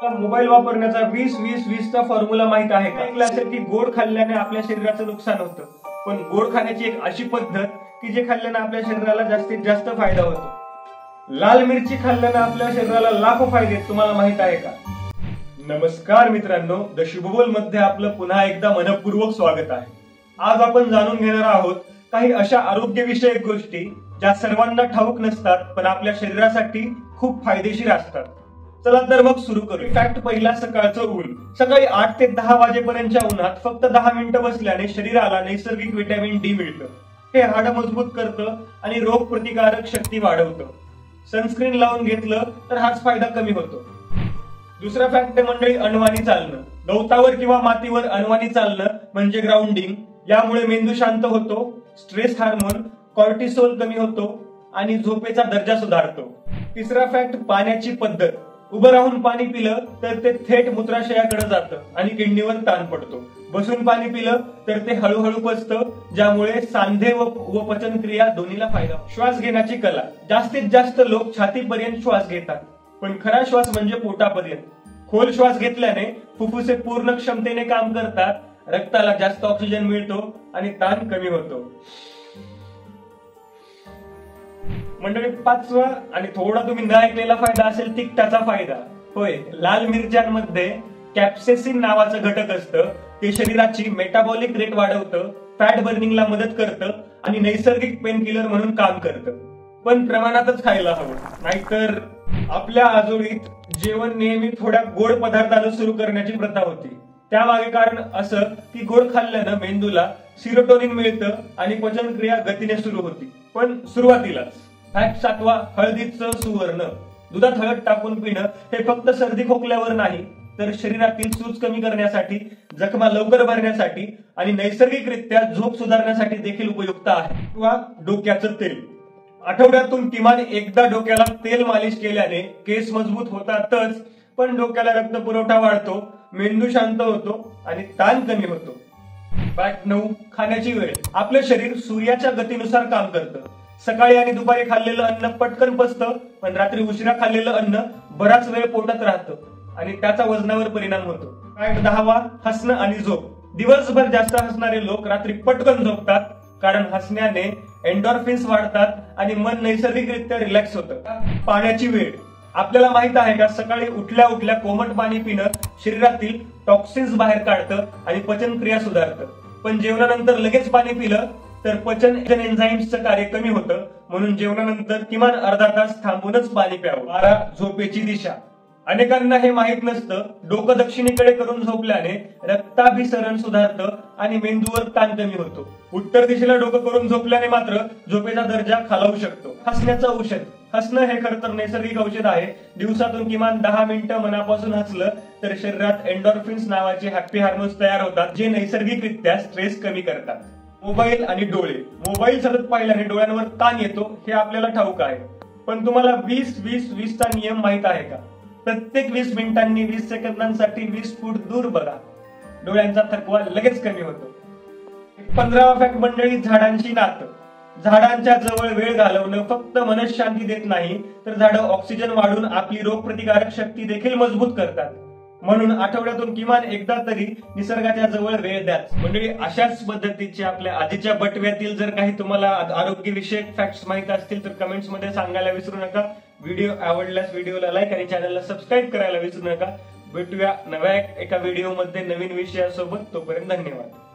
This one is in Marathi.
मोबाईल वापरण्याचा 20-20-20 चा फॉर्म्युला माहित आहे का? ऐकलं असेल की गोड खाल्ल्याने आपल्या शरीराचं नुकसान होतं, पण गोड खाण्याची एक अशी पद्धत की जे खाल्ल्याने आपल्या शरीराला जास्तीत जास्त फायदा होतो। लाल मिरची खाल्ल्याने आपल्या शरीराला लाखो फायदे, तुम्हाला माहित आहे का? नमस्कार मित्रांनो, द शुभबोल मध्ये आपलं पुन्हा एकदा मनपूर्वक स्वागत आहे। आज आपण जाणून घेणार आहोत काही अशा आरोग्यविषयक गोष्टी ज्या सर्वांना ठाऊक नसतात पण आपल्या शरीरासाठी खूप फायदेशीर असतात। चला तर मग सुरू करूया। फॅक्ट पहिला, सकाळचं ऊन। सकाळी 8 ते 10 वाजेपर्यंतच्या उन्हात फक्त 10 मिनिटं बसल्याने शरीराला नैसर्गिक व्हिटॅमिन डी मिळतं। हे हाडं मजबूत करतं आणि रोग प्रतिकारक शक्ती वाढवतं। सनस्क्रीन लावून घेतलं तर हाच फायदा कमी होतो। दुसरा फॅक्ट मंडळी, अनवाणी चालणं। गवतावर किंवा मातीवर अनवाणी चालणं म्हणजे ग्राउंडिंग। यामुळे मेंदू शांत होतो, स्ट्रेस हार्मोन कॉर्टिसोल कमी होतो आणि झोपेचा दर्जा सुधारतो। तिसरा फॅक्ट, पाण्याची पद्धत। उभं राहून पाणी पिलं तर ते थेट मूत्राशयाकडे जातं आणि किडनीवर ताण पडतो। बसून पाणी पिलं तर ते हळूहळू पचतं, ज्यामुळे सांधे व पचनक्रिया दोन्हीला फायदा होतो। श्वास घेण्याची कला। जास्तीत जास्त लोक छातीपर्यंत श्वास घेतात, पण खरा श्वास म्हणजे पोटापर्यंत। खोल श्वास घेतल्याने फुफ्फुसे पूर्ण क्षमतेने काम करतात, रक्ताला जास्त ऑक्सिजन मिळतो आणि ताण कमी होतो। मंडळी, पाचवा आणि थोडा तुम्ही न ऐकलेला फायदा असेल, तिखटाचा फायदा। होय, लाल मिरच्यांमध्ये कॅप्सेसिन नावाचं घटक असतं। ते शरीराची मेटाबॉलिक रेट वाढवतं, फॅट बर्निंगला मदत करतं आणि नैसर्गिक पेन किलर म्हणून काम करतं। पण प्रमाणातच खायला हवं, नाहीतर आपल्या आजोळीत जेवण नेहमी थोड्या गोड पदार्थानं सुरू करण्याची प्रथा होती। त्यामागे कारण असं की गोड खाल्ल्यानं मेंदूला सिरोटोनिन मिळतं आणि पचनक्रिया गतीने सुरू होती, पण सुरुवातीलाच। फॅक्ट सातवा, हळदीचं सुवर्ण। दुधात हळद टाकून पिणं हे फक्त सर्दी खोकल्यावर नाही, तर शरीरातील सूज कमी करण्यासाठी, जखमा लवकर भरण्यासाठी आणि नैसर्गिकरित्या झोप सुधारण्यासाठी देखील उपयुक्त आहे। किंवा डोक्याचं तेल। आठवड्यातून किमान एकदा डोक्याला तेल मालिश केल्याने केस मजबूत होतातच, पण डोक्याला रक्त पुरवठा वाढतो, मेंदू शांत होतो आणि ताण कमी होतो। फॅक्ट 9, खाण्याची वेळ। आपलं शरीर सूर्याच्या गतीनुसार काम करतं। सकाळी आणि दुपारी खाल्लेलं अन्न पटकन पचतं, पण रात्री उशिरा खाल्लेलं अन्न बराच वेळ पोटात राहतं आणि त्याचा वजनावर परिणाम होतो। फॅक्ट 10वा, हसणं आणि झोप। दिवसभर जास्त हसणारे लोक रात्री पटकन झोपतात, कारण हसण्याने एंडोर्फिन्स वाढतात आणि मन नैसर्गिकरित्या रिलॅक्स होतं। पाण्याची वेळ। आपल्याला माहित आहे का, सकाळी उठल्या उठल्या कोमट पाणी पिणं शरीरातील टॉक्सिन्स बाहेर काढतं आणि पचनक्रिया सुधारतं, पण जेवणानंतर लगेच पाणी पिलं तर पचन एन्झाईम्सचं कार्य कमी होतं, म्हणून जेवणानंतर किमान अर्धा तास थांबूनच पाणी प्यावं। 12, झोपेची दिशा। अनेकांना हे माहित नसतं, डोकं दक्षिणेकडे करून झोपल्याने रक्ताभिसरण सुधारतं आणि मेंदूवर ताण कमी होतो। उत्तर दिशेला डोकं करून झोपल्याने मात्र झोपेचा दर्जा खालावू शकतो। हसण्याचं औषध। हसणं हे खरं तर नैसर्गिक औषध आहे। दिवसातून किमान 10 मिनिटं मनापासून हसलं तर शरीरात एंडोर्फिन्स नावाचे हॅपी हार्मोन्स तयार होतात, जे नैसर्गिकरित्या स्ट्रेस कमी करतात। मोबाईल आणि डोळे। मोबाईल सतत पाहिल्याने डोळ्यांवर ताण येतो, हे आपल्याला ठाऊक आहे, पण तुम्हाला 20-20-20 चा नियम माहित आहे का? प्रत्येक 20 मिनिटांनी 20 सेकंदांसाठी 20 फूट दूर बघा, डोळ्यांचा थकवा लगेच कमी होतो। 15वा फॅक्ट मंडळी, झाडांची नातं। झाडांच्या जवळ वेळ घालवणं फक्त मनशांती देत नाही, तर झाडं ऑक्सिजन वाढून आपली रोगप्रतिकारक शक्ती देखील मजबूत करतात। म्हणून आठवड्यातून किमान एकदा तरी निसर्गाच्या जवळ वेळ द्या। मंडळी, अशाच पद्धतीचे आपल्या आधीच्या बटव्यातील जर काही तुम्हाला आरोग्यविषयक फॅक्ट्स माहित असतील तर कमेंट्स मध्ये सांगायला विसरू नका। व्हिडिओ आवडल्यास व्हिडिओला लाईक आणि चॅनलला सबस्क्राईब करायला विसरू नका। भेटूया नव्या एका व्हिडिओ मध्ये नवीन विषयासोबत, तोपर्यंत धन्यवाद।